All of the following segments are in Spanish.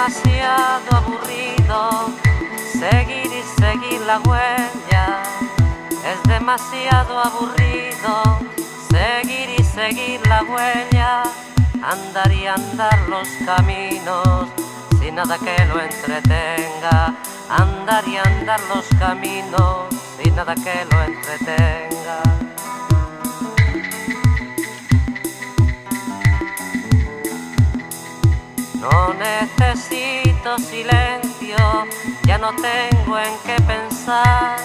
demasiado aburrido seguir y seguir la huella. Es demasiado aburrido seguir y seguir la huella. Andar y andar los caminos sin nada que lo entretenga. Andar y andar los caminos sin nada que lo entretenga. No necesito silencio, ya no tengo en qué pensar.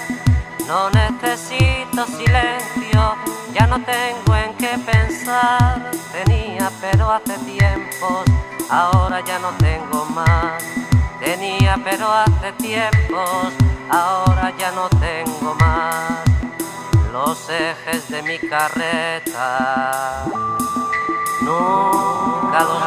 No necesito silencio, ya no tengo en qué pensar. Tenía pero hace tiempos, ahora ya no tengo más. Tenía pero hace tiempos, ahora ya no tengo más. Los ejes de mi carreta nunca los